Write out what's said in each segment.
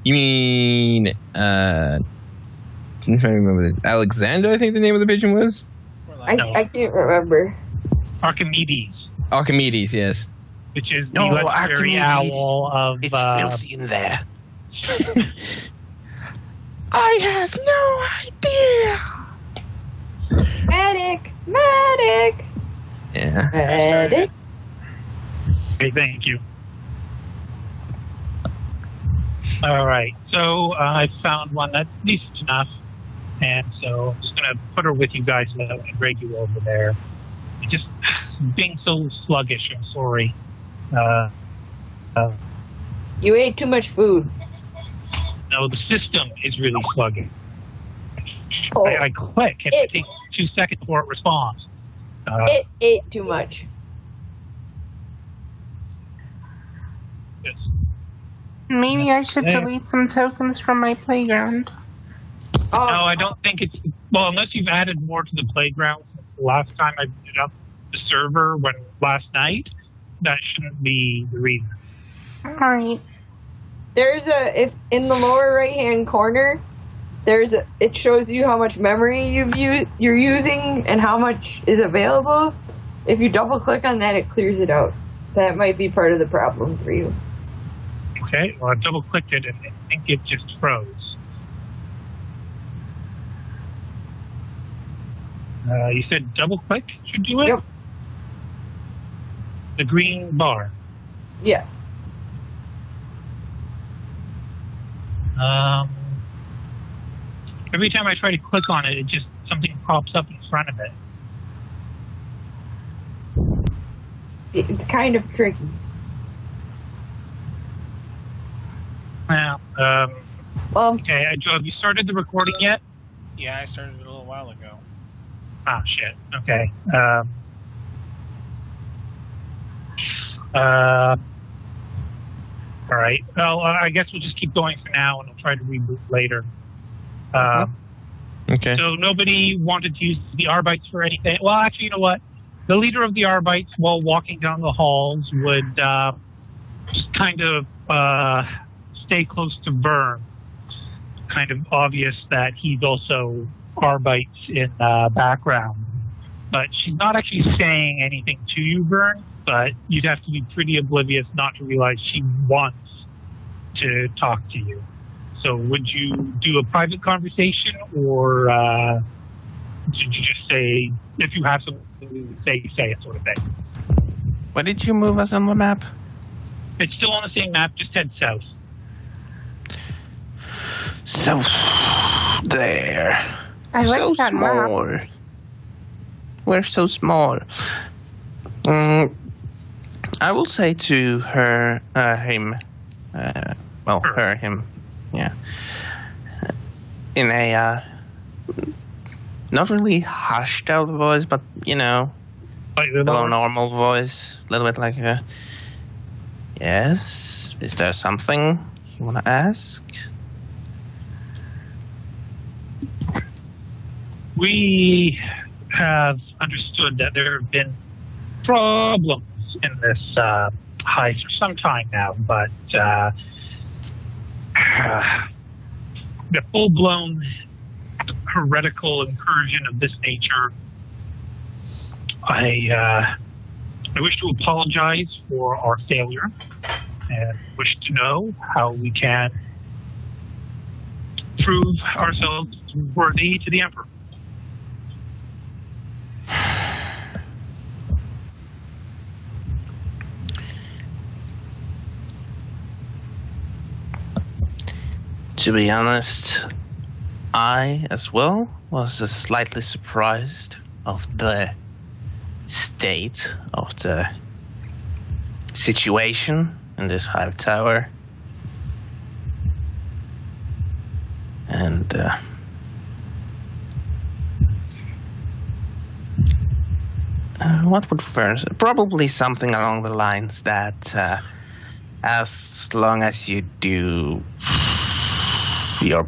You mean, I'm trying to remember. Alexander, I think the name of the pigeon was? I can't remember. Archimedes, yes. Which is the legendary owl of... It's filthy in there. I have no idea. Medic! Yeah. Medic! Okay, thank you. All right, so I found one that's decent enough, and so I'm just going to put her with you guys and then drag you over there. Just being so sluggish, I'm sorry. You ate too much food. No, the system is really sluggish. Oh, I click, and it takes 2 seconds before it responds. It ate too much. Yes. Maybe I should delete some tokens from my playground. No, I don't think it's... Well, unless you've added more to the playground. Last time I put up the server last night, that shouldn't be the reason. Alright. There's if in the lower right hand corner, it shows you how much memory you're using and how much is available. If you double click on that, it clears it out. That might be part of the problem for you. Okay, well I double clicked it and I think it just froze. You said double click should do it? Yep. The green bar. Yes. Every time I try to click on it, something pops up in front of it. It's kind of tricky. Well, okay, Joe, have you started the recording yet? Yeah, I started it a little while ago. Ah, shit. Okay. All right. Well, I guess we'll just keep going for now, and I'll try to reboot later. Okay. So nobody wanted to use the Arbites for anything. Well, actually, you know what? The leader of the Arbites, while walking down the halls, would just kind of stay close to Vern. Kind of obvious that he's also Arbites in background. But she's not actually saying anything to you, Vern, but you'd have to be pretty oblivious not to realize she wants to talk to you. So would you do a private conversation, or did you just say, if you have something to say it sort of thing? Where did you move us on the map? It's still on the same map, just head south. South there. I like so that small. map. We're so small. I will say to her, him, him, yeah, in a not really hushed out voice, but a little normal voice, a little bit like yes, is there something you want to ask? We have understood that there have been problems in this heist for some time now, but the full-blown heretical incursion of this nature, I wish to apologize for our failure and wish to know how we can prove ourselves worthy to the Emperor. To be honest, I, as well, was slightly surprised of the state of the situation in this hive tower. And what would first? Probably something along the lines that as long as you do your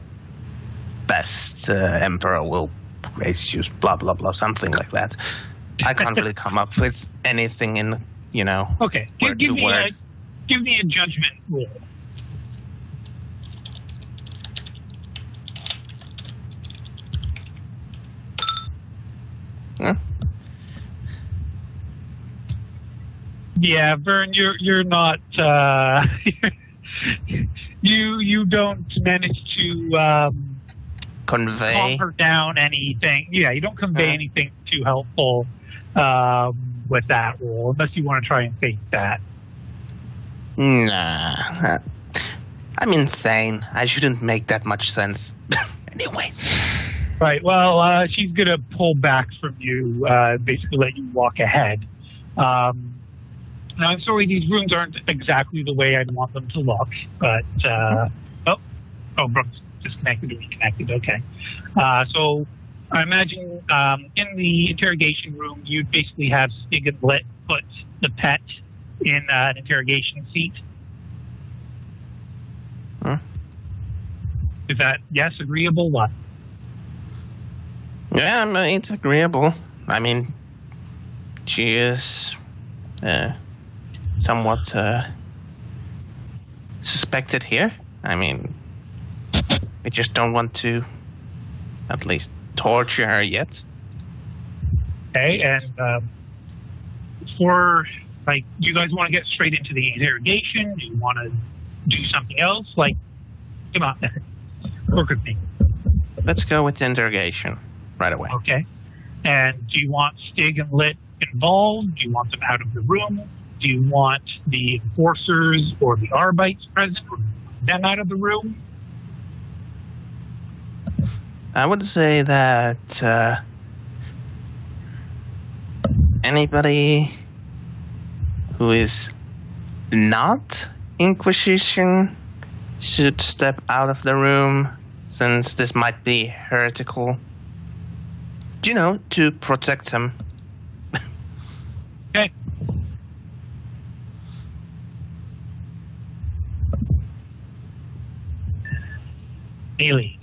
best, Emperor will raise you, blah, blah, blah, something like that. I can't really come up with anything in, Okay, give me a judgment roll. Yeah, Vern, you're not. You don't manage to Convey. calm her down anything. Yeah, you don't convey anything too helpful with that role, unless you want to try and fake that. Nah. I'm insane. I shouldn't make that much sense. Anyway. Right. Well, she's gonna pull back from you, basically let you walk ahead. Now, I'm sorry, these rooms aren't exactly the way I'd want them to look, but Brooks disconnected or reconnected. Okay. So I imagine in the interrogation room, you'd basically have Stig and Lit put the pet in an interrogation seat. Huh? Is that, yes, agreeable? What? Yeah, it's agreeable. I mean, she is somewhat suspected here. I mean, we just don't want to at least torture her yet. Okay, and for, like, do you guys want to get straight into the interrogation? Do you want to do something else? Like, come on, work with me. Let's go with the interrogation right away. Okay. And do you want Stig and Lit involved? Do you want them out of the room? Do you want the enforcers or the Arbites present, or them out of the room? I would say that anybody who is not Inquisition should step out of the room, since this might be heretical. You know, to protect him. Okay. Haley.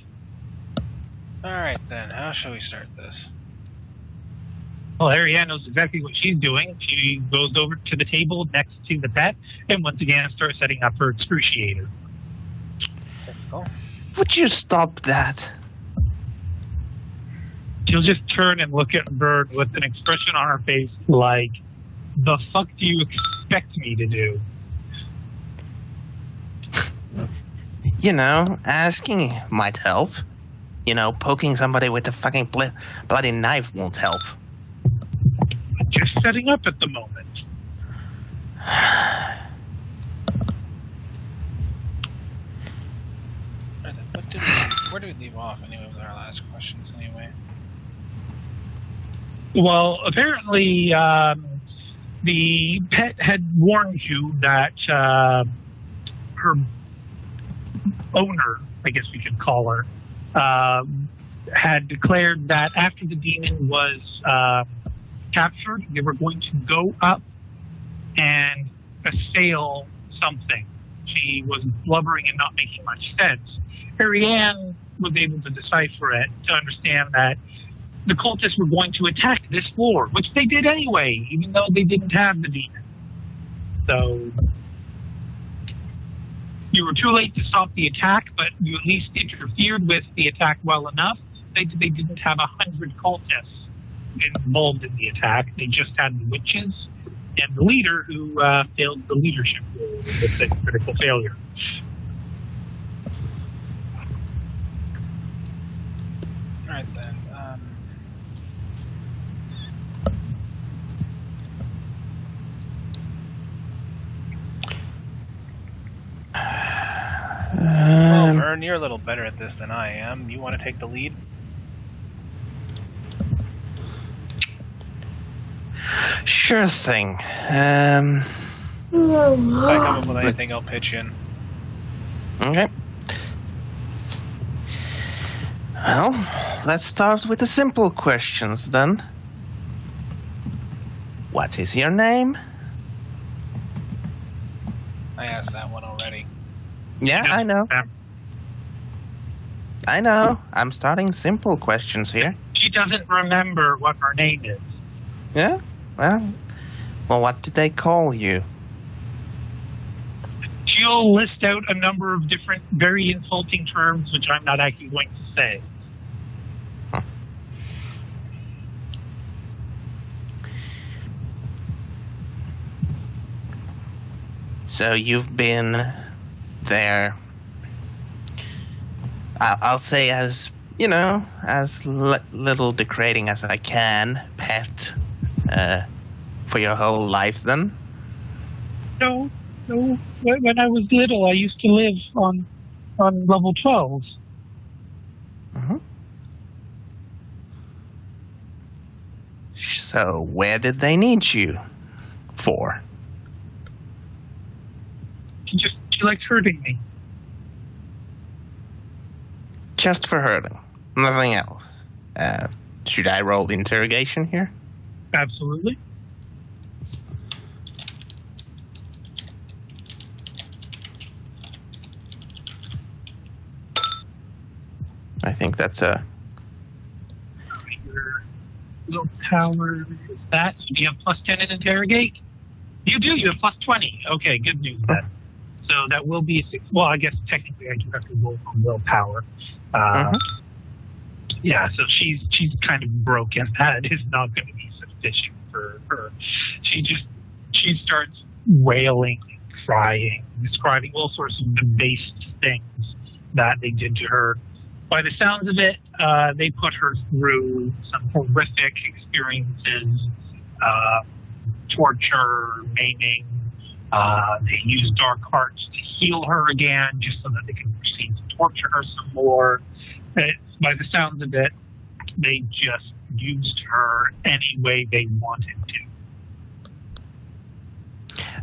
Alright then, how shall we start this? Well, Ariane knows exactly what she's doing. She goes over to the table next to the pet and once again starts setting up her excruciator. Typical. Would you stop that? She'll just turn and look at Bird with an expression on her face like, the fuck do you expect me to do? You know, asking might help. You know, poking somebody with a fucking bloody knife won't help. Just setting up at the moment. Where did we leave off anyway with our last questions anyway? Well, apparently the pet had warned you that her owner, I guess we could call her, had declared that after the demon was captured, they were going to go up and assail something. She was blubbering and not making much sense. Ariane was able to decipher it to understand that the cultists were going to attack this floor, which they did anyway, even though they didn't have the demon. So you were too late to stop the attack, but you at least interfered with the attack well enough. They didn't have 100 cultists involved in the attack. They just had the witches and the leader who failed the leadership role with a critical failure. All right then. Well, Vern, you're a little better at this than I am. You want to take the lead? Sure thing. If I come up with anything, I'll pitch in. Okay. Well, let's start with the simple questions then. What is your name? I asked that one already. Yeah, I know. I know. I'm starting simple questions here. She doesn't remember what her name is. Yeah? Well, what do they call you? She'll list out a number of different, very insulting terms, which I'm not actually going to say. Huh. So you've been there, I'll say as, as little degrading as I can, pet, for your whole life then? No. When I was little, I used to live on level 12. Mm-hmm. So where did they need you for? She likes hurting me. Just for hurting, nothing else. Should I roll interrogation here? Absolutely. I think that's a... Your willpower is that. So do you have plus 10 in interrogate? You do. You have plus 20. Okay, good news then. So that will be a 6. Well, I guess technically I do have to roll from willpower. Yeah, so she's kind of broken. That is not going to be sufficient for her. She starts wailing, crying, describing all sorts of debased things that they did to her. By the sounds of it, they put her through some horrific experiences, torture, maiming. They used dark arts to heal her again, just so that they could proceed to torture her some more. By the sounds of it, they just used her any way they wanted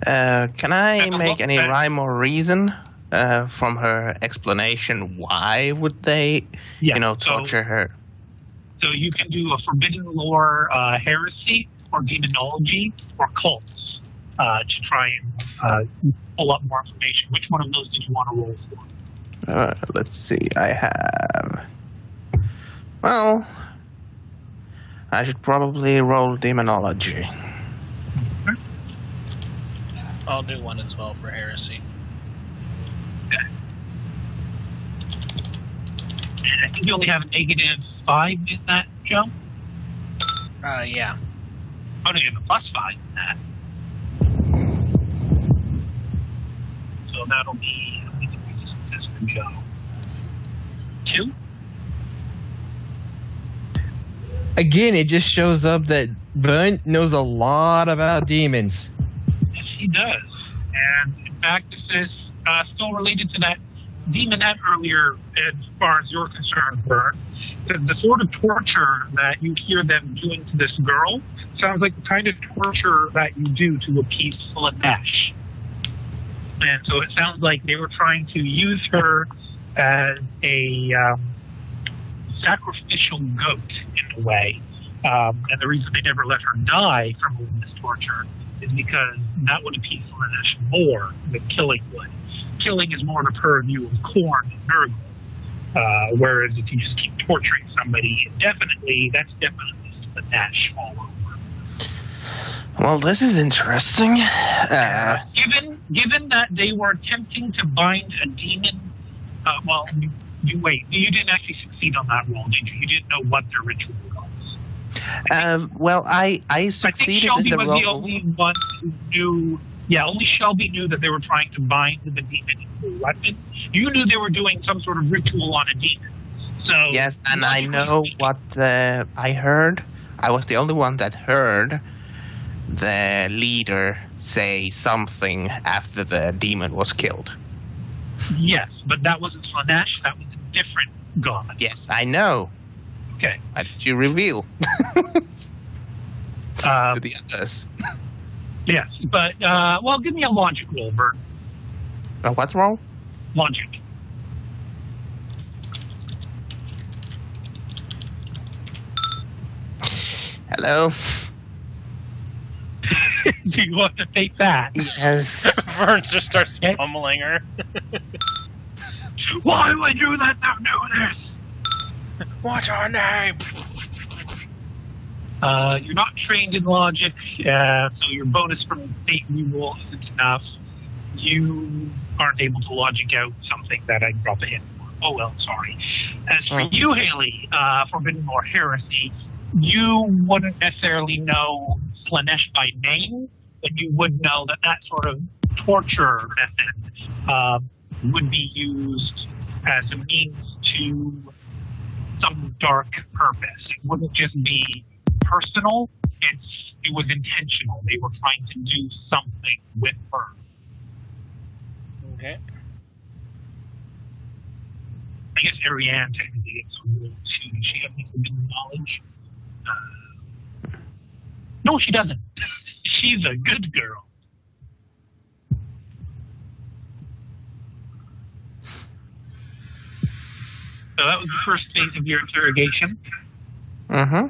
to. Can I make any rhyme or reason from her explanation? Why would they, torture her? So you can do a forbidden lore, heresy, or demonology, or cults to try and pull up more information. Which one of those did you want to roll for? Let's see. I have... Well, I should probably roll demonology. Okay. I'll do one as well for heresy. Okay. And I think you only have a -5 in that, Joe? Yeah. Oh, no, you have a +5 in that. So that'll be, I think this is for Joe. 2? Again, it just shows up that Burn knows a lot about demons. Yes, he does. And in fact, this is still related to that demonette earlier, as far as you're concerned, Burn. The sort of torture that you hear them doing to this girl sounds like the kind of torture that you do to a peaceful Slanesh. And so it sounds like they were trying to use her as a sacrificial goat in a way. And the reason they never let her die from all this torture is because that would appease Slanesh more than killing would. Killing is more the purview of Korn and Nurgle. Whereas if you just keep torturing somebody indefinitely, that's definitely Slanesh all over. Well, this is interesting. Given that they were attempting to bind a demon, you didn't actually succeed on that roll, did you? You didn't know what their ritual was. Well, I succeeded in the roll. I think Shelby was the only one who knew. Yeah, only Shelby knew that they were trying to bind the demon into a weapon. You knew they were doing some sort of ritual on a demon. So yes, and I know what I heard. I was the only one that heard the leader say something after the demon was killed. Yes, but that wasn't Slanesh. That was a different god. Yes, I know. Okay. Why did you reveal to the others? Yes, but, give me a logic roll, Bert. What roll? Logic. Hello? Do you want to take that? Yes. Vern just starts pummeling her. Why would you let them do this? What's our name? You're not trained in logic, so your bonus from fate reroll isn't enough. You aren't able to logic out something that I drop a hit for. Oh well, sorry. As for you, Haley, Forbidden Lore Heresy, you wouldn't necessarily know Slanesh by name, but you would know that sort of torture method would be used as a means to some dark purpose. It wouldn't just be personal, it was intentional. They were trying to do something with her. Okay. I guess Ariane technically gets a rule too. Does she have any forbidden knowledge? No, she doesn't. She's a good girl. So that was the first phase of your interrogation. Mm-hmm.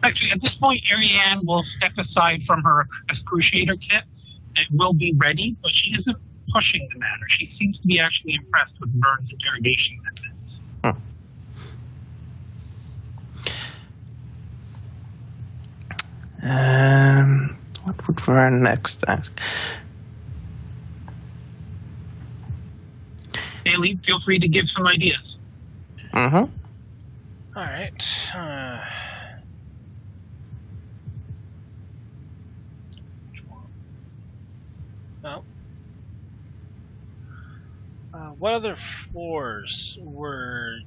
Actually, at this point, Ariane will step aside from her excruciator kit. It will be ready, but she isn't pushing the matter. She seems to be actually impressed with Vern's interrogation methods. What would Vern next ask? Haley, feel free to give some ideas. Mm-hmm. All right. Well, what other floors were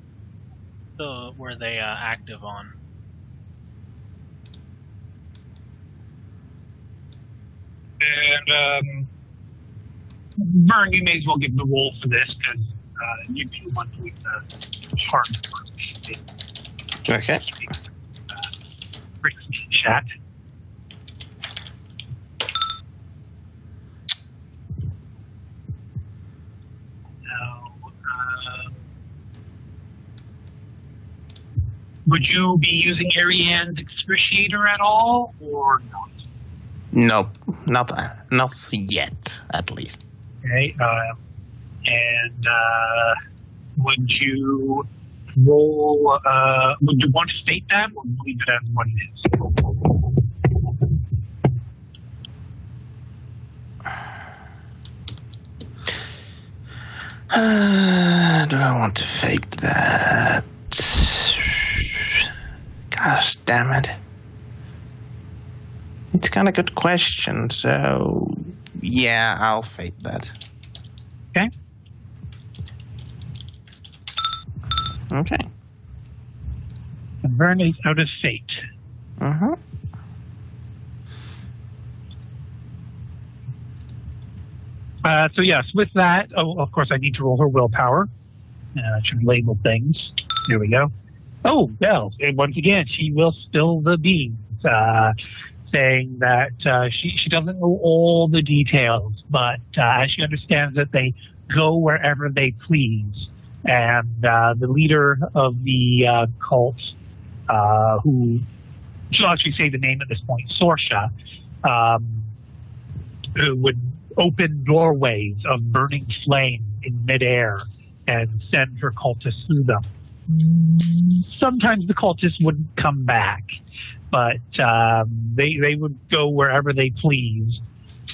they active on? And Vern, you may as well give the roll for this because you'd be the one doing the hard work. Okay. Brings me chat. Would you be using Ariane's excruciator at all, or not? Nope, not yet, at least. Okay, and would you roll? Would you want to state that, or leave it as what it is? Do I want to fake that? Gosh damn it. It's kind of a good question, so yeah, I'll fake that. Okay. Okay. And Vern is out of fate. Mm-hmm. So yes, with that, of course I need to roll her willpower. I should label things. There we go. Oh, well, and once again, she will spill the beans, saying that she doesn't know all the details, but she understands that they go wherever they please. And the leader of the cult, who she'll actually say the name at this point, Sorsha, who would open doorways of burning flame in midair and send her cultists through them. Sometimes the cultists wouldn't come back, but they would go wherever they pleased.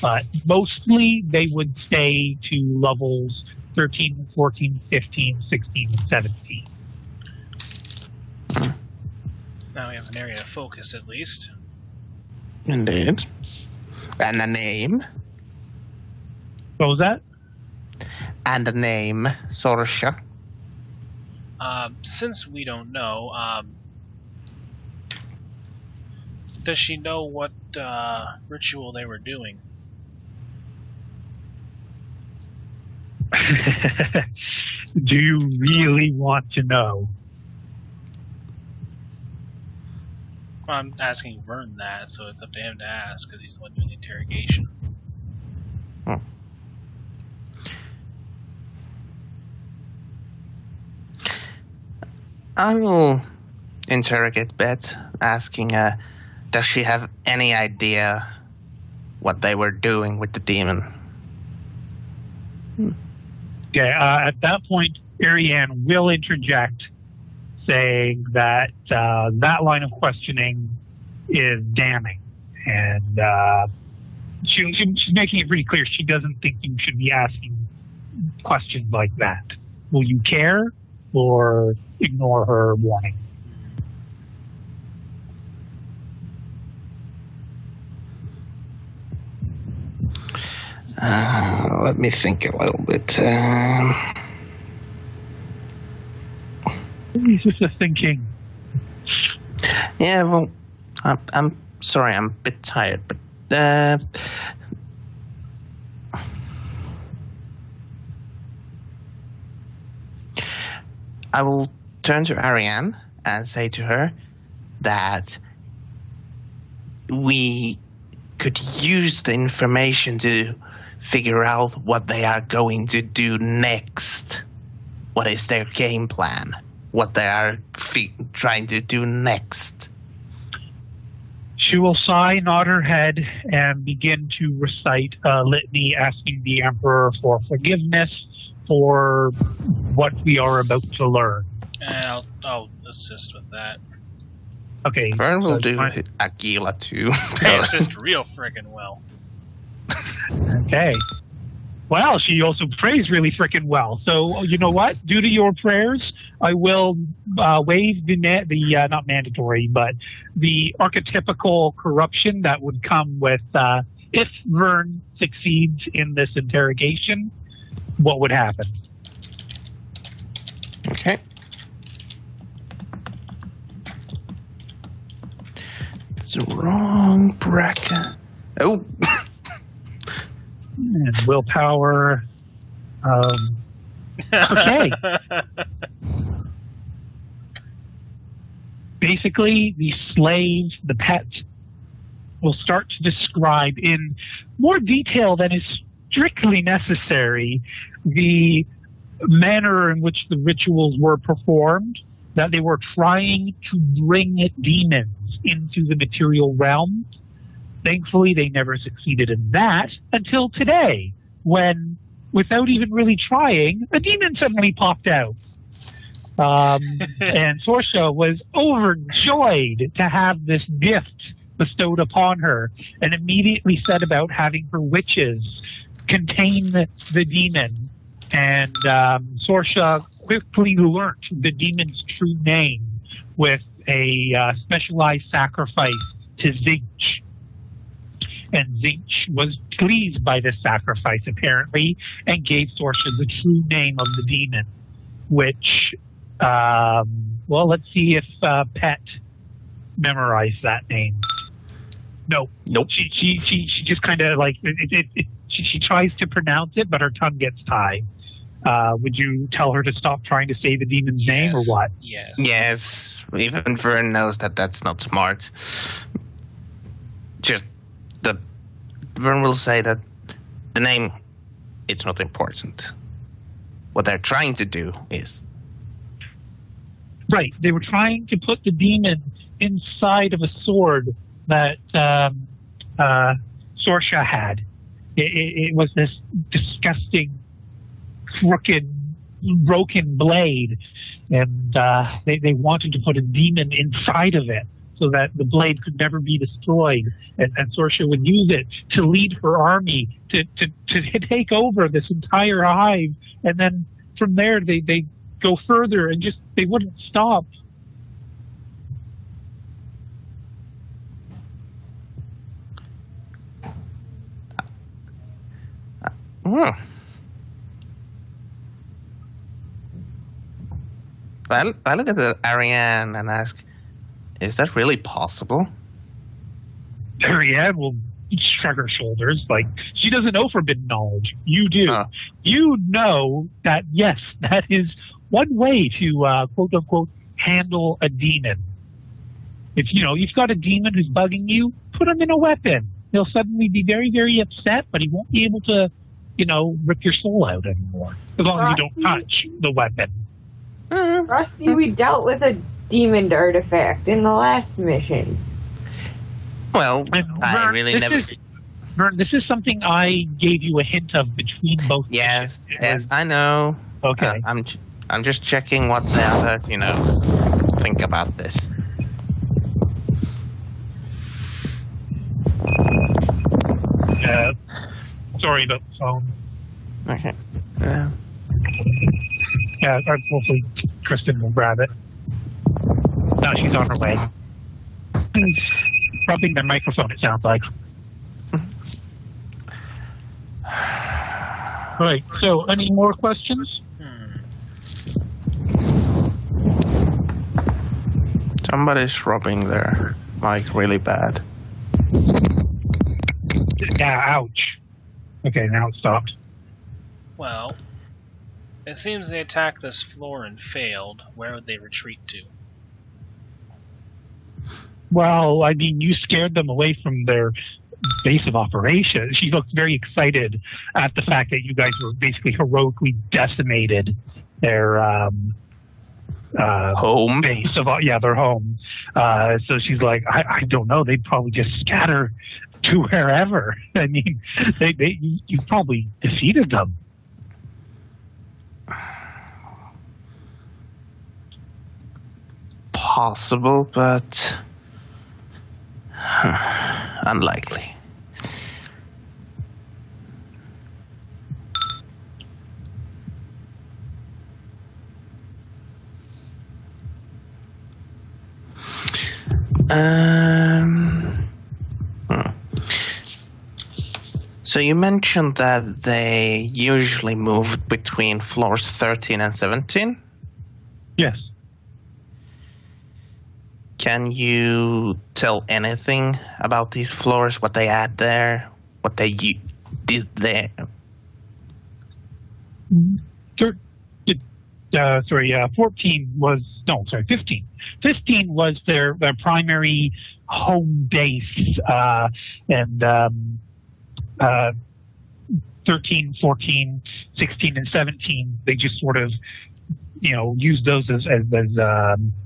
But mostly they would stay to levels 13, 14, 15, 16, and 17. Now we have an area of focus, at least. Indeed. And a name. What was that? And a name, Sorsha. Since we don't know, does she know what ritual they were doing? Do you really want to know? Well, I'm asking Vern that, so it's up to him to ask, because he's the one doing the interrogation. Hmm. I will interrogate Beth, asking does she have any idea what they were doing with the demon? Okay, at that point, Ariane will interject, saying that that line of questioning is damning. And she's making it pretty clear she doesn't think you should be asking questions like that. Will you care or ignore her warning? Let me think a little bit. He's just a thinking. Yeah, well, I'm sorry, I'm a bit tired, but I will turn to Ariane and say to her that we could use the information to figure out what they are going to do next. What is their game plan? What they are trying to do next. She will sigh, nod her head, and begin to recite a litany asking the Emperor for forgiveness for what we are about to learn. And I'll assist with that. Okay. Vern will do Aquila too. Hey, assist real friggin' well. Okay. Well, she also prays really frickin' well. So, you know what? Due to your prayers, I will waive the not mandatory, but the archetypical corruption that would come with if Vern succeeds in this interrogation, what would happen? Okay. It's the wrong bracket. Oh. And willpower. Okay. Basically, the slave, the pet, will start to describe in more detail than is strictly necessary the manner in which the rituals were performed, that they were trying to bring demons into the material realm. Thankfully, they never succeeded in that until today, when, without even really trying, a demon suddenly popped out. And Sorsha was overjoyed to have this gift bestowed upon her, and immediately set about having her witches contain the demon. And Sorsha quickly learnt the demon's true name with a specialized sacrifice to Zinch. And Zinch was pleased by this sacrifice, apparently, and gave Sorsha the true name of the demon, which, well, let's see if Pet memorized that name. No. Nope. She just kind of like, she tries to pronounce it, but her tongue gets tied. Would you tell her to stop trying to say the demon's name, or what? Yes. Yes. Even Vern knows that that's not smart. Just that Vern will say that the name, it's not important. What they're trying to do is... Right. They were trying to put the demon inside of a sword that Sorsha had. It was this disgusting, crooked, broken blade, and they wanted to put a demon inside of it so that the blade could never be destroyed, and Sorsha would use it to lead her army to take over this entire hive, and then from there they go further and just they wouldn't stop. I look at Ariane and ask, is that really possible? Ariane will shrug her shoulders, like she doesn't know forbidden knowledge. You do. You know that, yes, that is one way to quote unquote handle a demon. If you've got a demon who's bugging you, put him in a weapon. He'll suddenly be very, very upset, but he won't be able to, rip your soul out anymore. As long as you don't touch the weapon. Rusty, we dealt with a demon artifact in the last mission. Well, I Vern, really never... Vern, this is something I gave you a hint of between both. Yes, I know. Okay. I'm just checking what the other, think about this. Sorry about the phone. Okay. Yeah, hopefully Kristen will grab it. No, she's on her way. Rubbing the microphone, it sounds like. Right. So, any more questions? Somebody's rubbing their mic really bad. Yeah, ouch. Okay, now it stopped. Well, it seems they attacked this floor and failed. Where would they retreat to? Well, I mean, you scared them away from their base of operations. She looked very excited at the fact that you guys were basically heroically decimated their Home? base of their home. So she's like, I don't know. They'd probably just scatter to wherever. I mean, you probably defeated them. Possible, but unlikely. So you mentioned that they usually move between floors 13 and 17? Yes. Can you tell anything about these floors, what they had there, what they did there? 15. 15 was their primary home base, and 13, 14, 16, and 17, they just sort of, use those as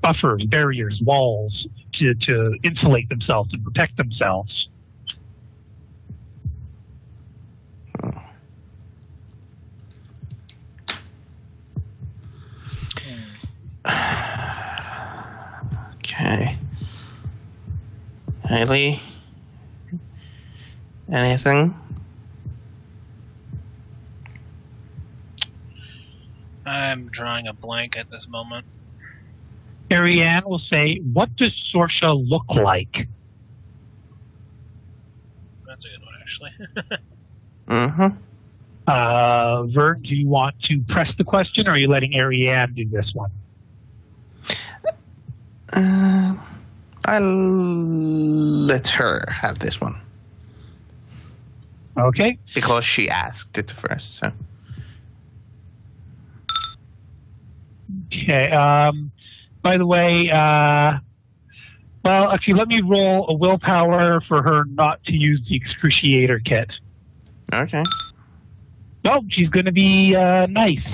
buffers, barriers, walls to insulate themselves and protect themselves. Okay. Haley? Anything? I'm drawing a blank at this moment. Ariane will say, what does Sorsha look like? That's a good one, actually. Mm-hmm. Vern, do you want to press the question, or are you letting Ariane do this one? I'll let her have this one. Okay. Because she asked it first, so. Okay. By the way, well, actually, let me roll a willpower for her not to use the excruciator kit. Okay. No, she's going to be nice.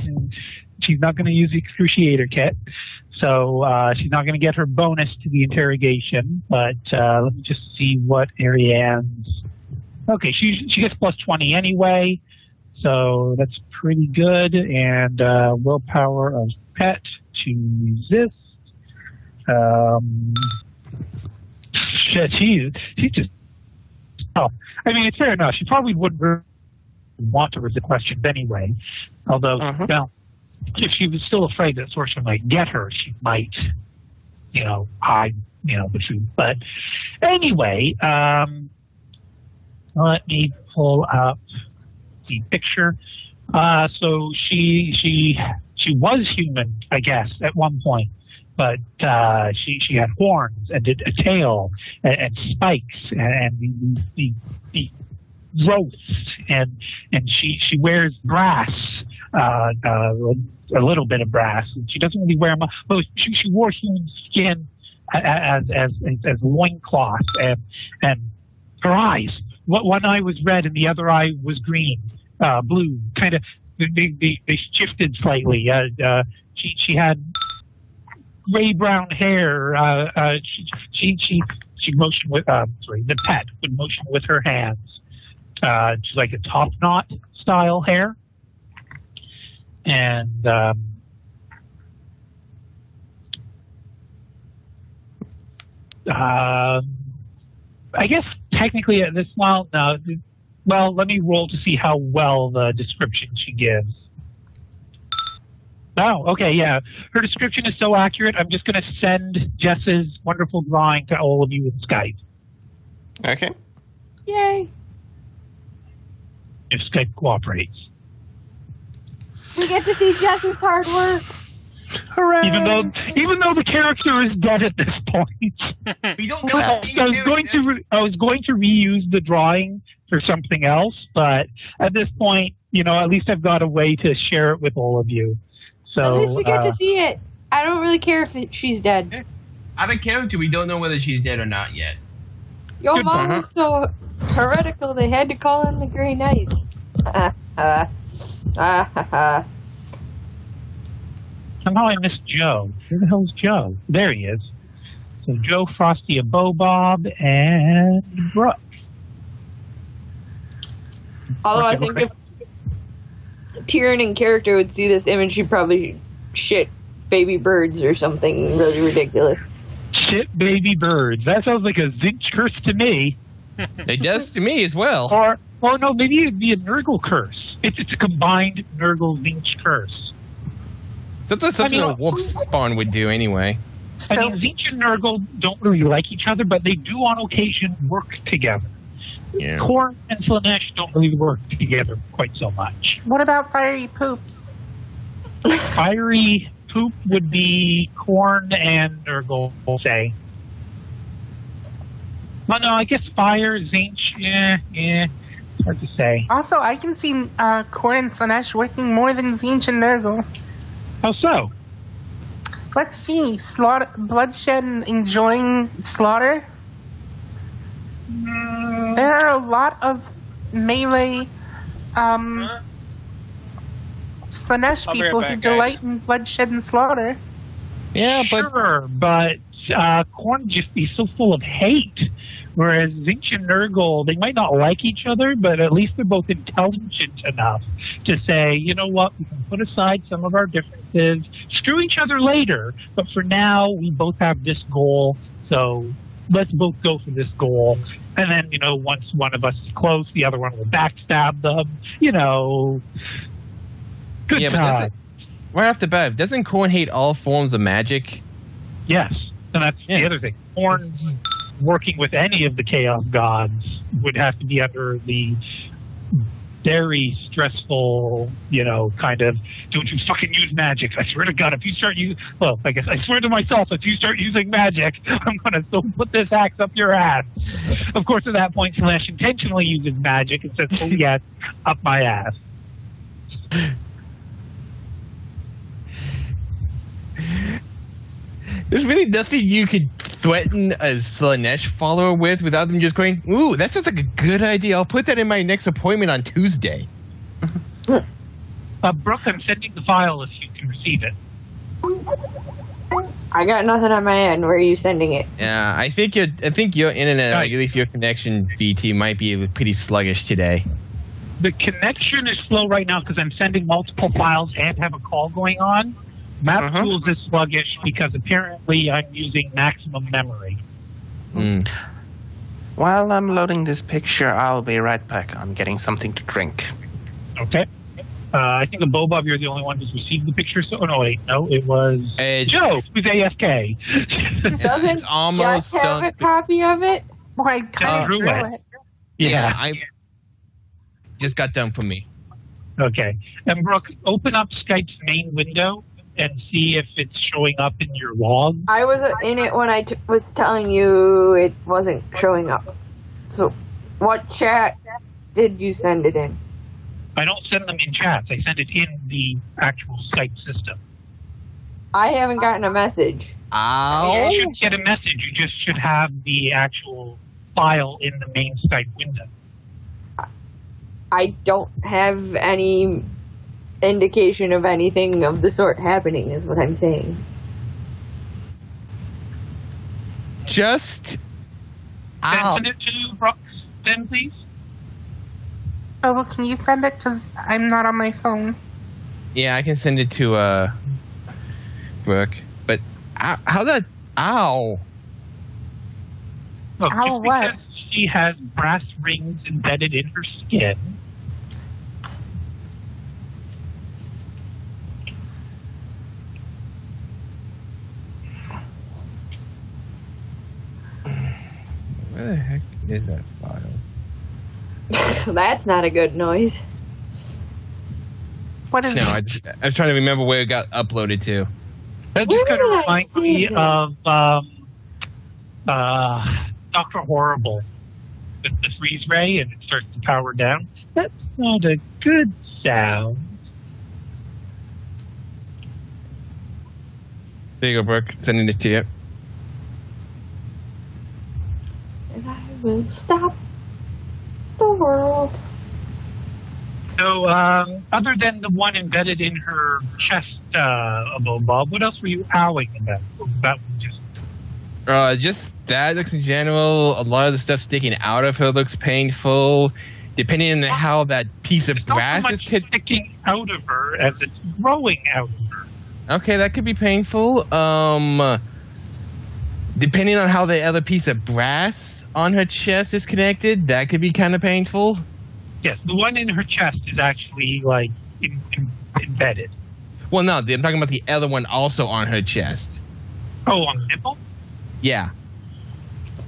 She's not going to use the excruciator kit. So she's not going to get her bonus to the interrogation. But let me just see what Ariane's... Okay, she gets plus 20 anyway. So that's pretty good. And willpower of pet to resist. Shit, she just... Oh, I mean, it's fair enough. She probably wouldn't want to resist the questions anyway. Although, well, if she was still afraid that Sorsha might get her, she might, hide, the truth. But anyway, let me pull up the picture. So she was human, I guess, at one point, but she had horns and a tail and spikes and the growth and she wears brass, a little bit of brass. She doesn't really wear much. Well, she wore human skin as loincloth and her eyes. One eye was red and the other eye was green, blue. Kind of they shifted slightly. She had gray brown hair. She motioned with the pet would motion with her hands. She's like a top knot style hair, and I guess technically at this well, no. Well, let me roll to see how well the description she gives. Oh, okay, yeah. Her description is so accurate, I'm just going to send Jess's wonderful drawing to all of you with Skype. Okay. Yay. If Skype cooperates. We get to see Jess's hard work. Hooray! Even though the character is dead at this point. We don't know I was going to reuse the drawing for something else, but at this point, at least I've got a way to share it with all of you. So At least we get to see it. I don't really care if she's dead. Out of character, we don't know whether she's dead or not yet. Your Good mom point. was so heretical they had to call in the Grey Knight. Somehow I missed Joe. Where the hell's Joe? There he is. So Joe, Frosty, a Bob, and Brooke. Although I think if Tyrion in character would see this image, he'd probably shit baby birds or something really ridiculous. Shit baby birds. That sounds like a Zinch curse to me. It does to me as well. Or no, maybe it'd be a Nurgle curse. It's a combined Nurgle-Zinch curse. That's something a wolf spawn would do anyway. I mean, Zinch and Nurgle don't really like each other, but they do on occasion work together. Yeah. Khorne and Slanesh don't really work together quite so much. What about fiery poops? Fiery poop would be Khorne and Nurgle, we'll say. Well, no, I guess fire, Zinch, yeah, hard to say. Also, I can see Khorne and Slanesh working more than Zinch and Nurgle. How so? Let's see. Bloodshed and enjoying slaughter. There are a lot of melee Slanesh I'll be right people back, who guys. delight in bloodshed and slaughter. Yeah, but Sure, but Khorne just be so full of hate. Whereas Zinch and Nurgle, they might not like each other, but at least they're both intelligent enough to say, you know what, we can put aside some of our differences, screw each other later, but for now, we both have this goal, so let's both go for this goal. And then, once one of us is close, the other one will backstab them, Good yeah, but time. right off the bat, doesn't Khorne hate all forms of magic? Yes, and that's Yeah. the other thing. Khorne working with any of the Chaos Gods would have to be under the very stressful, kind of, don't you fucking use magic. I swear to God, if you start using, well, I guess I swear to myself, if you start using magic, I'm going to put this axe up your ass. Of course, at that point, Slash intentionally uses magic and says, oh yes, up my ass. There's really nothing you could threaten a Slanesh follower with without them just going, ooh, that sounds like a good idea. I'll put that in my next appointment on Tuesday. Brooke, I'm sending the file if you can receive it. I got nothing on my end. Where are you sending it? Yeah, I think your internet, or Right. at least your connection, BT, might be pretty sluggish today. The connection is slow right now because I'm sending multiple files and have a call going on. Map Tools is sluggish because apparently I'm using maximum memory. Mm. While I'm loading this picture, I'll be right back. I'm getting something to drink. Okay. I think the Bob, you're the only one who's received the picture. So, it was Joe, who's AFK. Doesn't It's almost Jess have done. a copy of it? Well, I kind of drew drew it. it. Yeah. I just got done for me. Okay. And Brooke, open up Skype's main window and see if it's showing up in your log. I was in it when I was telling you it wasn't showing up. So, what chat did you send it in? I don't send them in chats. I send it in the actual Skype system. I haven't gotten a message. Ow. You should get a message. You just should have the actual file in the main Skype window. I don't have any indication of anything of the sort happening, is what I'm saying. Just ow. Send it to Brooke, then, please. Oh, well, can you send it? Because I'm not on my phone. Yeah, I can send it to Brooke. But how that? Ow. Look, Ow, just what? because she has brass rings embedded in her skin. Where the heck is that file? That's not a good noise. What is No, I was trying to remember where it got uploaded to. That Where just kind did I of reminds see me that? of Dr. Horrible with the freeze ray and it starts to power down. That's not a good sound. There you go, Brooke. Sending it to you. And I will stop the world. So, other than the one embedded in her chest, Bob, what else were you owling about? Or was that one Just that looks in general. A lot of the stuff sticking out of her looks painful. Depending on how that piece of It's not brass so is. much sticking out of her as it's growing out of her. Okay, that could be painful. Depending on how the other piece of brass on her chest is connected, that could be kind of painful. Yes, the one in her chest is actually like embedded. Well, no, I'm talking about the other one also on her chest. Oh, on the nipple? Yeah.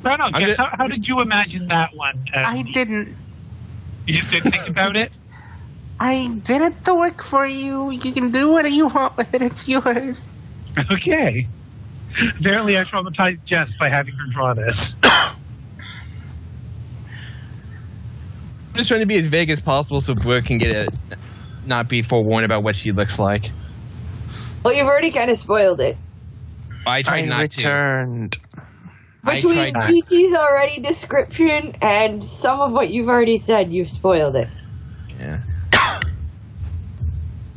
No, I'm yes, just- how did you imagine that one? I didn't. You just didn't think about it? I did it to work for you. You can do whatever you want with it. It's yours. Okay. Apparently I traumatized Jess by having her draw this. I'm just trying to be as vague as possible so Brooke can not be forewarned about what she looks like. Well, you've already kind of spoiled it. I tried I not returned. Between tried not- PT's already description and some of what you've already said, you've spoiled it. to. Yeah.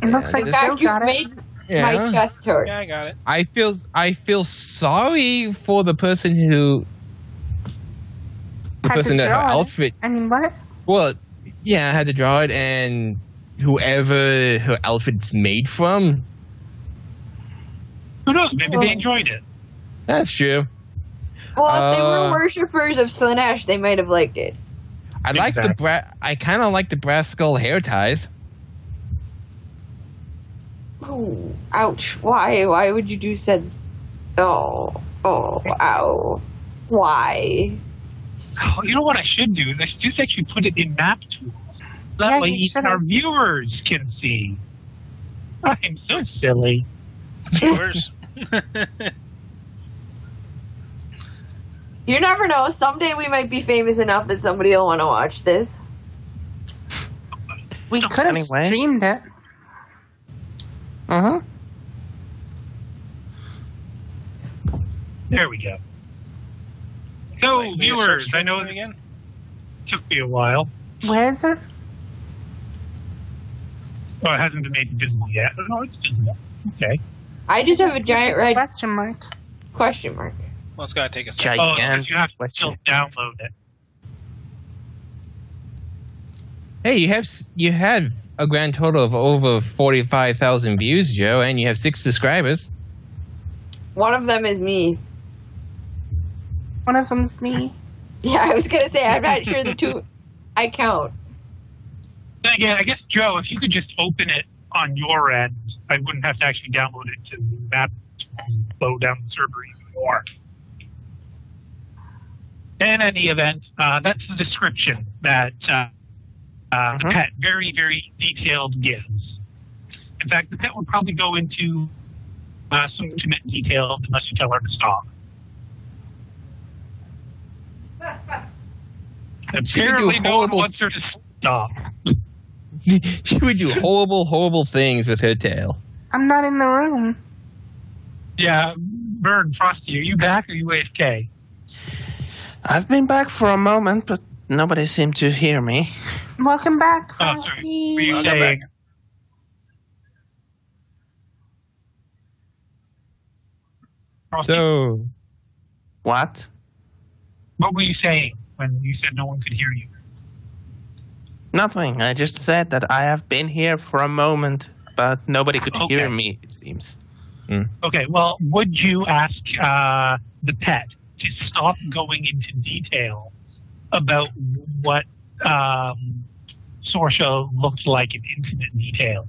It looks like In Joe fact, you've got it. made Yeah. my chest hurt. Yeah, I got it. I feel sorry for the person who Had to that her draw it. outfit. I mean, what? Well, yeah, I had to draw it, and whoever her outfit's made from. Who knows? Maybe they enjoyed it. That's true. Well, if they were Uh, worshippers of Slanesh, they might have liked it. I like the Exactly. I kind of like the brass skull hair ties. Ooh, ouch. Why? Why would you do said... Oh, ow. Why? Oh, you know what I should do? I should just actually put it in map tools. That Yeah, way you even our should've. viewers can see. I'm so silly. Yours. You never know. Someday we might be famous enough that somebody will want to watch this. We could have Anyway. streamed it. Uh-huh. There we go. So, Wait, we start viewers, I know streaming it again. took me a while. Where is it? Oh, it hasn't been made visible yet. No, it's visible. Okay. I just have a giant red Question mark. question mark. Well, it's gotta take a second. Oh, Gigantic because you have to still question. download it. Hey, you had a grand total of over 45,000 views, Joe, and you have 6 subscribers. One of them is me. One of them's me. Yeah, I was going to say, I'm not sure the two I count. Then again, I guess, Joe, if you could just open it on your end, I wouldn't have to actually download it to that slow down the server even more. In any event, that's the description that the pet very, very detailed gives. In fact, the pet would probably go into some intimate detail unless you tell her to stop. Apparently, no one horrible- wants her to stop. She would do horrible, horrible things with her tail. I'm not in the room. Yeah, Bird, Frosty, are you back or are you AFK? I've been back for a moment, but nobody seemed to hear me. Welcome back, Oh, sorry. Frosty. Were you Welcome saying? back. Frosty, So, What? what were you saying when you said no one could hear you? Nothing. I just said that I have been here for a moment, but nobody could hear Okay. me, it seems. Okay, well, would you ask the pet to stop going into detail about what Sorsha looked like in intimate detail?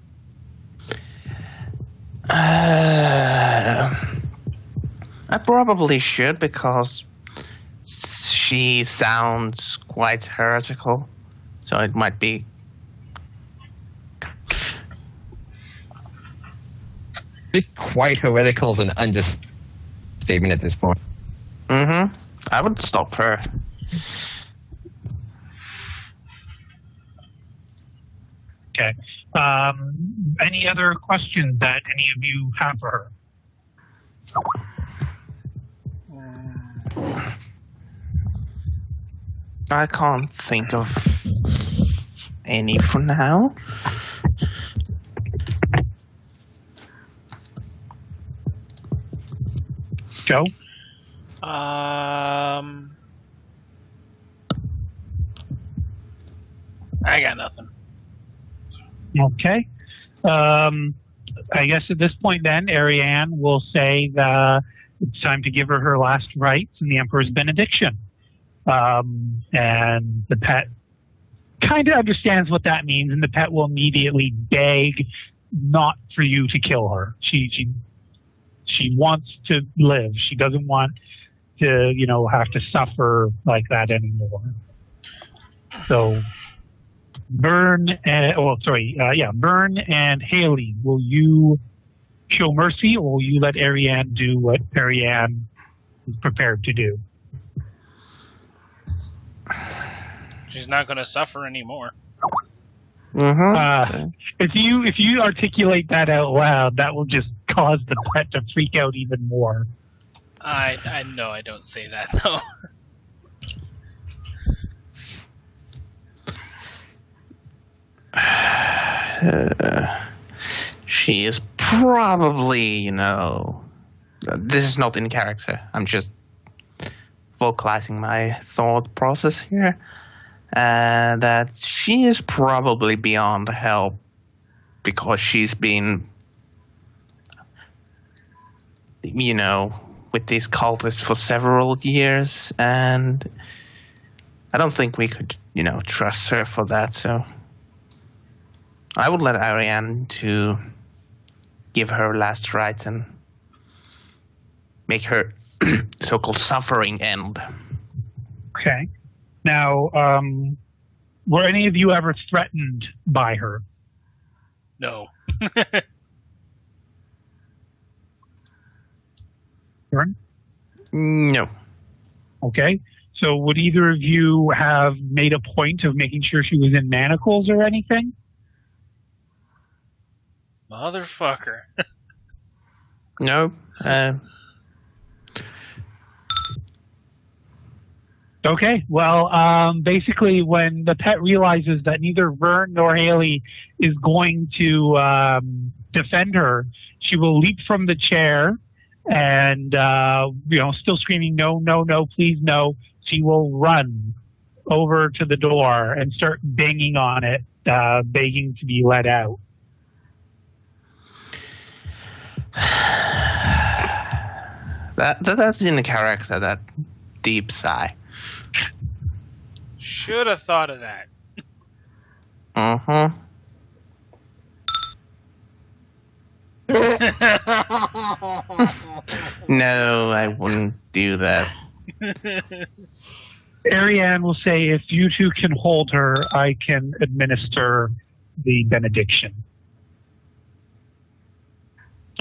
I probably should because she sounds quite heretical, so it might be Quite heretical is an understatement at this point. Mm-hmm. I would stop her. Okay. Any other questions that any of you have for her? I can't think of any for now. Joe? I got nothing. Okay. I guess at this point then, Ariane will say that it's time to give her her last rites and the Emperor's benediction. And the pet kind of understands what that means, and the pet will immediately beg not for you to kill her. She wants to live. She doesn't want to, have to suffer like that anymore. So Vern and Haley, will you show mercy, or will you let Ariane do what Ariane is prepared to do? She's not going to suffer anymore. Mm-hmm. If you articulate that out loud, that will just cause the pet to freak out even more. I know I don't say that, though. She is probably, this is not in character. I'm just vocalizing my thought process here. That she is probably beyond help because she's been, with these cultists for several years, and I don't think we could, trust her for that, so I would let Ariane to give her last rites and make her so-called suffering end. Okay. Now, were any of you ever threatened by her? No. Vern? No. Okay. So would either of you have made a point of making sure she was in manacles or anything? Motherfucker. No. Okay, well, basically when the pet realizes that neither Vern nor Haley is going to defend her, she will leap from the chair and, still screaming, no, no, no, please, no. She will run over to the door and start banging on it, begging to be let out. That's in the character, that deep sigh. Should have thought of that. Mm-hmm. No, I wouldn't do that. Ariane will say, if you two can hold her, I can administer the benediction.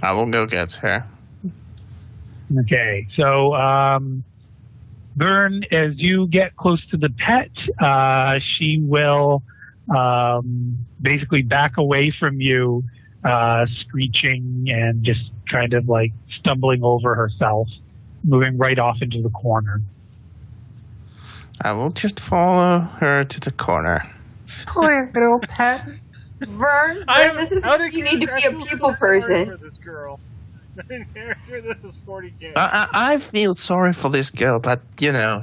I will go get her. Okay, so Vern, as you get close to the pet, she will basically back away from you, screeching and just kind of like stumbling over herself, moving right off into the corner. I will just follow her to the corner. Poor little pet. Vern, this is where you need to be a people person. For this girl. This is 40K. I feel sorry for this girl, but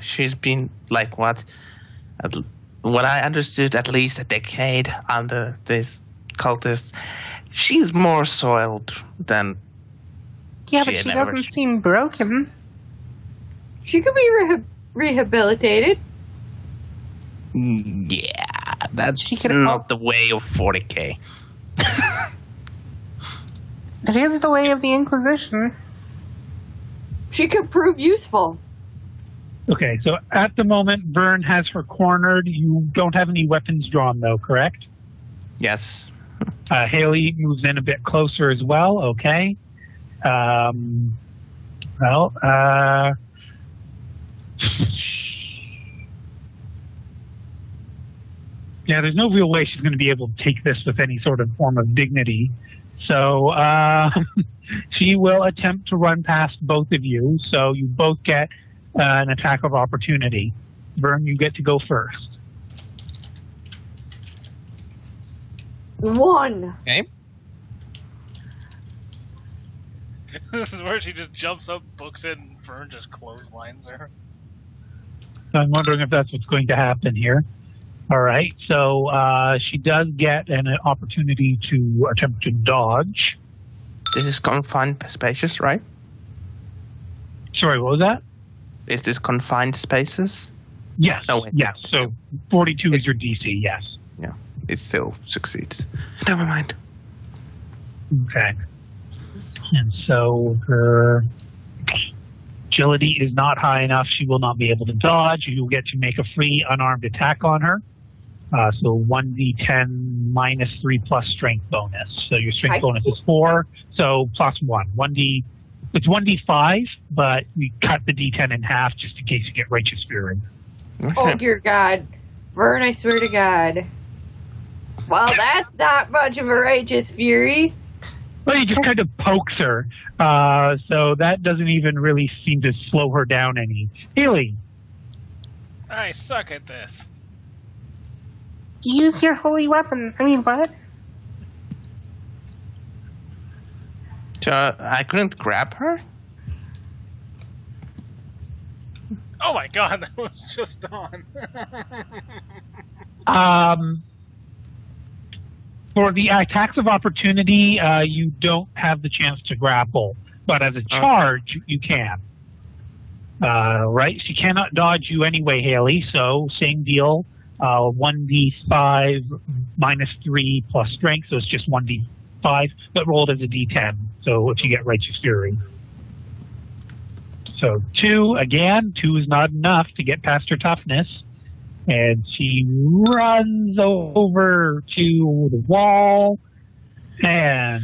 she's been like what I understood, at least a decade under this cultist. She's more soiled than. Yeah, but she doesn't seem broken. She could be rehabilitated. Yeah, that's not the way of 40K. It is the way of the Inquisition. She could prove useful. Okay, so at the moment, Vern has her cornered. You don't have any weapons drawn, though, correct? Yes. Haley moves in a bit closer as well, okay. Yeah, there's no real way she's going to be able to take this with any sort of form of dignity. So she will attempt to run past both of you. So you both get an attack of opportunity. Vern, you get to go first. 1. Okay. This is where she just jumps up, books it, and Vern just clotheslines her. So I'm wondering if that's what's going to happen here. All right, so she does get an opportunity to attempt to dodge. This is confined spaces, right? Sorry, what was that? Is this confined spaces? Yes. Oh, wait. Yes. So 42 is your DC. Yes. Yeah, it still succeeds. Never mind. Okay. And so her agility is not high enough. She will not be able to dodge. You'll get to make a free unarmed attack on her. So 1d10 minus 3 plus strength bonus. So your strength bonus is 4. So plus 1. It's 1d5, but we cut the d10 in half just in case you get righteous fury. Okay. Oh, dear God. Vern, I swear to God. Well, that's not much of a righteous fury. Well, he just kind of pokes her. So that doesn't even really seem to slow her down any. Haley. I suck at this. Use your holy weapon. I mean, what? So I couldn't grab her? Oh my god, that was just on. For the attacks of opportunity, you don't have the chance to grapple. But as a charge, you can. Right? She cannot dodge you anyway, Haley. So same deal. 1d5 minus 3 plus strength, so it's just 1d5, but rolled as a d10, so if you get righteous fury. So 2, again, 2 is not enough to get past her toughness, and she runs over to the wall and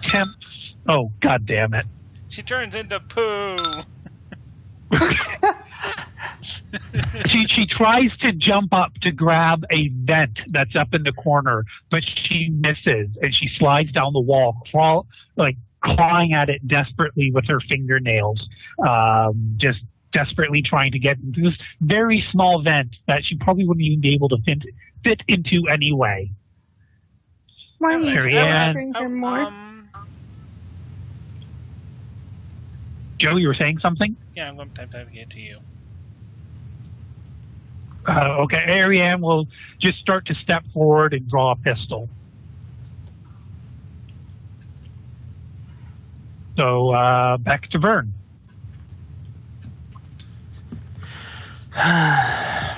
attempts, oh, god damn it. She turns into poo. She tries to jump up to grab a vent that's up in the corner, but she misses, and she slides down the wall, clawing at it desperately with her fingernails, just desperately trying to get into this very small vent that she probably wouldn't even be able to fit into anyway. Why are you Marianne. torturing her more? Joe, you were saying something? Yeah, I'm going to type it to you. Okay, Ariane will just start to step forward and draw a pistol. So, back to Vern. Yeah,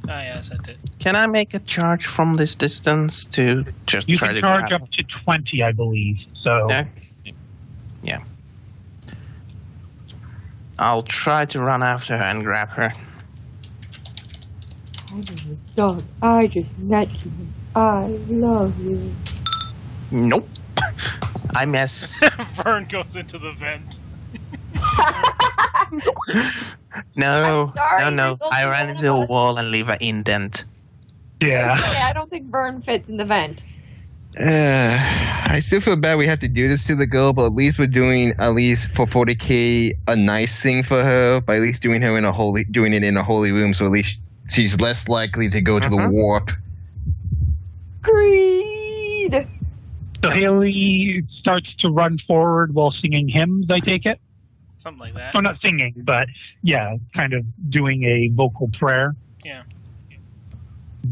I sent it. Can I make a charge from this distance to just You try can to charge grab up to 20, I believe. So Yeah. I'll try to run after her and grab her. Dog, I just met you. I love you. Nope. I miss. Vern goes into the vent. No. sorry, No. there's only I ran one into of a us. wall and leave an indent. yeah. Yeah, I don't think Vern fits in the vent. I still feel bad we have to do this to the girl, but at least we're doing, at least for 40k, a nice thing for her by at least doing it in a holy room, so at least she's less likely to go to the warp. Greed! So Haley starts to run forward while singing hymns, I take it? Something like that. Or not singing, but yeah, kind of doing a vocal prayer. Yeah.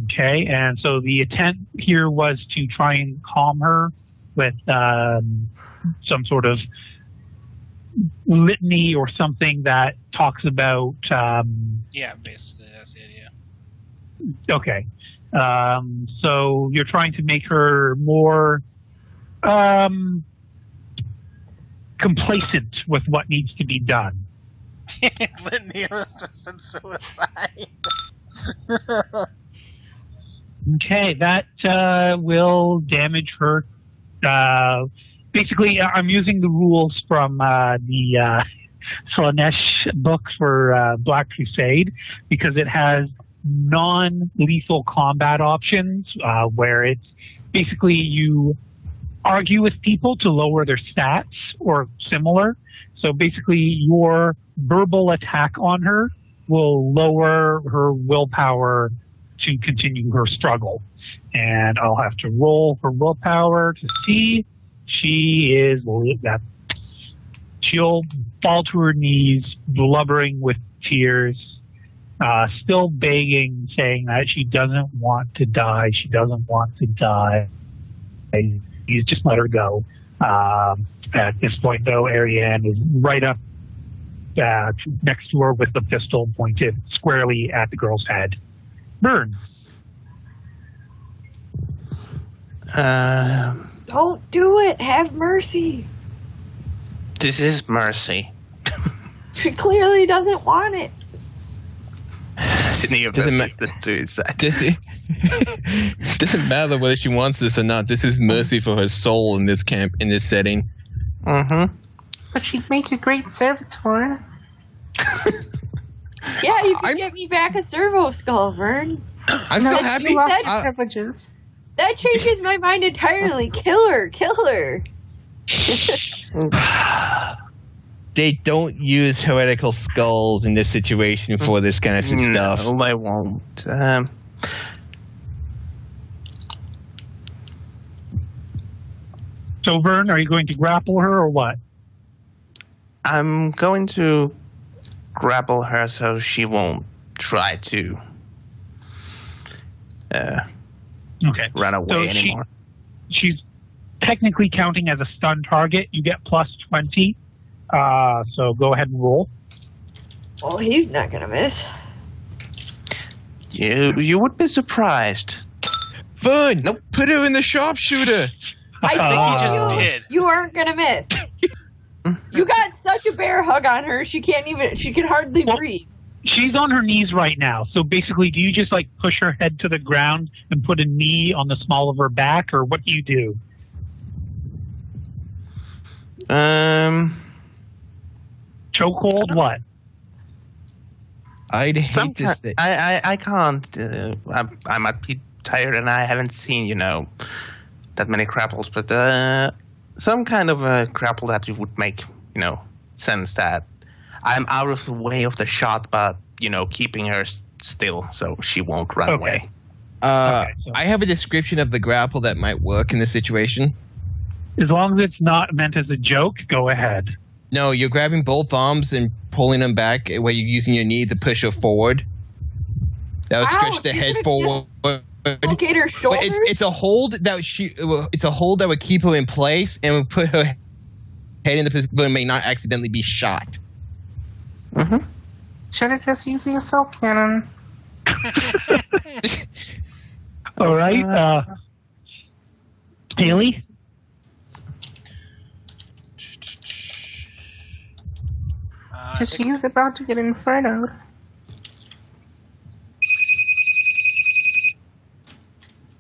Okay, and so the intent here was to try and calm her with some sort of litany or something that talks about... Yeah, basically, that's the idea. Okay. So you're trying to make her more complacent with what needs to be done. Litany of assisted suicide. Okay, that will damage her basically, I'm using the rules from the Slanesh book for Black Crusade because it has non-lethal combat options where it's basically you argue with people to lower their stats or similar. So basically, your verbal attack on her will lower her willpower to continue her struggle. And I'll have to roll her willpower to see. She'll fall to her knees, blubbering with tears, still begging, saying that she doesn't want to die. She doesn't want to die. You just let her go. At this point, though, Ariane is right up next to her with the pistol pointed squarely at the girl's head. Burn. Don't do it. Have mercy. This is mercy. She clearly doesn't want it. Suicide. Doesn't matter whether she wants this or not. This is mercy for her soul in this camp, in this setting. Mm-hmm. But she'd make a great servitor. Yeah, you can get me back a servo skull, Vern. I'm so happy. You lost your privileges. That changes my mind entirely. Kill her. They don't use heretical skulls in this situation for this kind of stuff. No, they won't. So, Vern, are you going to grapple her or what? I'm going to grapple her so she won't try to run away anymore. She's technically counting as a stun target. You get plus 20. So go ahead and roll. Well, he's not going to miss. You would be surprised. Vern, nope. Put her in the sharpshooter. I think told you just did. You aren't going to miss. You got such a bear hug on her, she can hardly breathe. She's on her knees right now. So basically, do you just like push her head to the ground and put a knee on the small of her back, or what do you do? Chokehold? What? I'd hate to say. I can't. I might be tired and I haven't seen, that many grapples, but some kind of a grapple that you would make, sense that I'm out of the way of the shot, but, keeping her still so she won't run away. I have a description of the grapple that might work in this situation. As long as it's not meant as a joke, go ahead. No, you're grabbing both arms and pulling them back where you're using your knee to push her forward. That would stretch the head forward. Locate her shoulders? But it's a hold that would keep her in place and would put her head in the position but may not accidentally be shot. Mm-hmm. Should have just used the assault cannon. All right. Haley? Because she's about to get infernoed.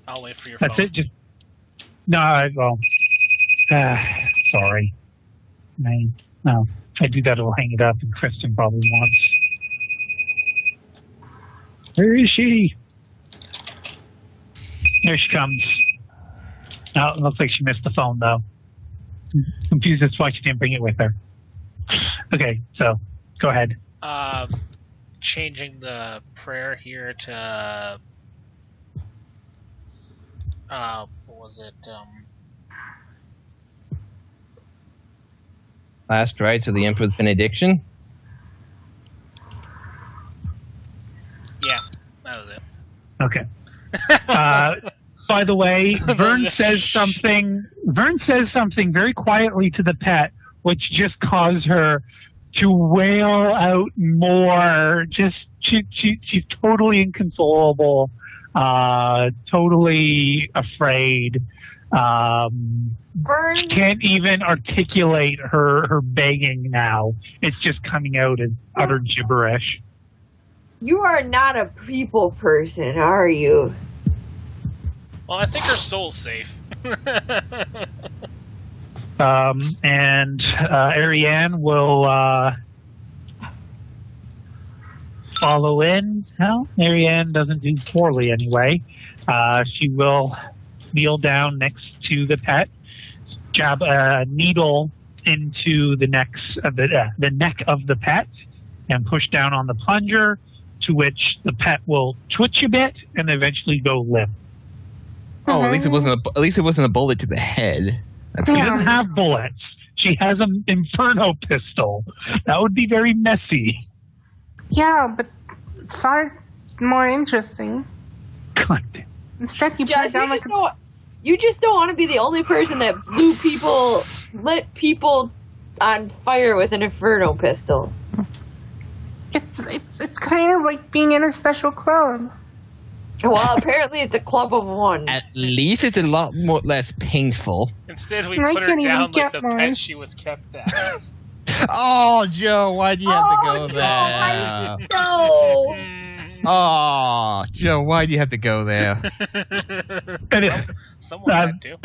I'll wait for your That's phone. it? Sorry. No. If I do that, it'll hang it up, and Kristen probably wants. Where is she? There she comes. Oh, it looks like she missed the phone, though. Confused as to why she didn't bring it with her. Okay, so go ahead. Changing the prayer here to what was it? Last rites of the Emperor's benediction. Yeah, that was it. Okay. By the way, Vern says something very quietly to the pet, which just caused her to wail out more. She's totally inconsolable, totally afraid. She can't even articulate her begging now. It's just coming out as utter gibberish. You are not a people person, are you? Well, I think her soul's safe. And Ariane will follow in. Well, Ariane doesn't do poorly anyway. She will kneel down next to the pet, jab a needle into the neck of the pet, and push down on the plunger, to which the pet will twitch a bit and eventually go limp. Oh, at least it wasn't a bullet to the head. She doesn't have bullets. She has an inferno pistol. That would be very messy. Yeah, but far more interesting. God. Instead, you put it down like you just don't want to be the only person that lit people on fire with an inferno pistol. It's kind of like being in a special club. Well, apparently it's a club of one. At least it's a lot less painful. Instead, we put her down like the pet she was kept as. Oh, Joe, why'd you have to go there? No. Oh, Joe, why'd you have to go there? Someone had to.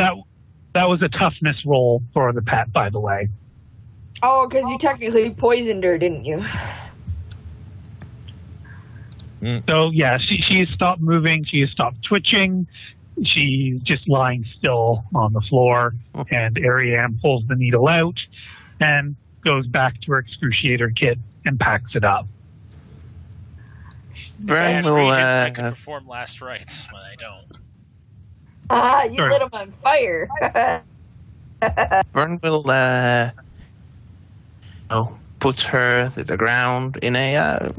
That was a toughness roll for the pet, by the way. Oh, because you technically poisoned her, didn't you? So, yeah, she has stopped moving. She has stopped twitching. She's just lying still on the floor. And Ariane pulls the needle out and goes back to her excruciator kit and packs it up. Vern will I can perform last rites when I don't. You lit him on fire. Vern will put her to the ground in a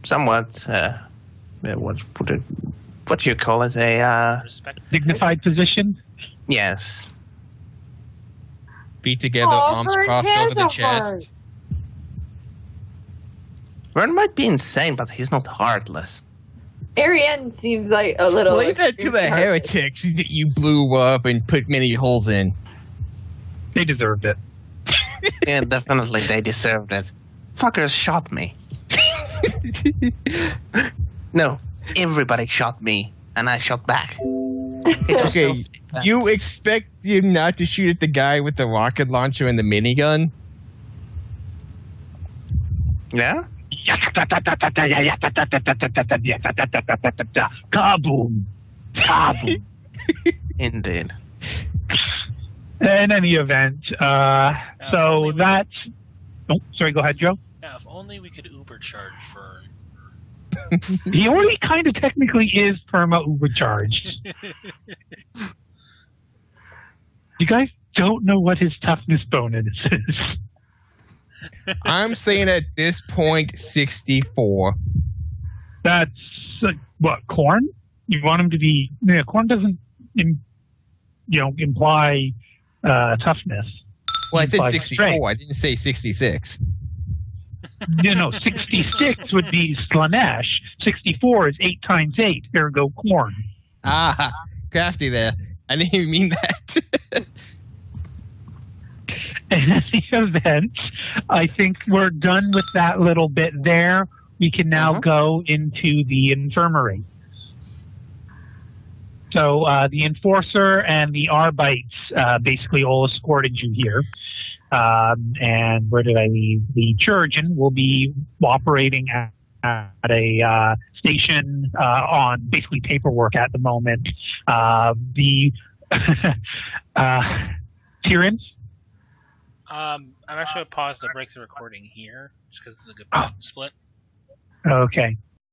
somewhat what do you call it? A dignified position? Yes. Feet together, arms crossed over the chest. Vern might be insane, but he's not heartless. Ariane seems like a little... Explain that to the heretics that you blew up and put many holes in. They deserved it. Yeah, definitely they deserved it. Fuckers shot me. No, everybody shot me, and I shot back. Okay, you expect him not to shoot at the guy with the rocket launcher and the minigun? Yeah? Kaboom! Kaboom! Indeed. In any event, so that's... Oh, sorry, go ahead, Joe. Yeah, if only we could Uber charge Vern. He already kind of technically is perma overcharged. You guys don't know what his toughness bonus is. I'm saying at this point, 64. That's what, Corn? You want him to be? Yeah, Corn doesn't, imply toughness. Well, I said 64. Strength. I didn't say 66. 66 would be Slanesh. 64 is 8 times 8. Ergo Corn. Ah, crafty there. I didn't even mean that. In any event, I think we're done with that little bit there. We can now go into the infirmary. So the enforcer and the Arbites basically all escorted you here. And where did I leave? The Chirurgeon will be operating at a station on basically paperwork at the moment. The Tyrants? I'm actually going to pause to break the recording here, just because it's a good split. Okay.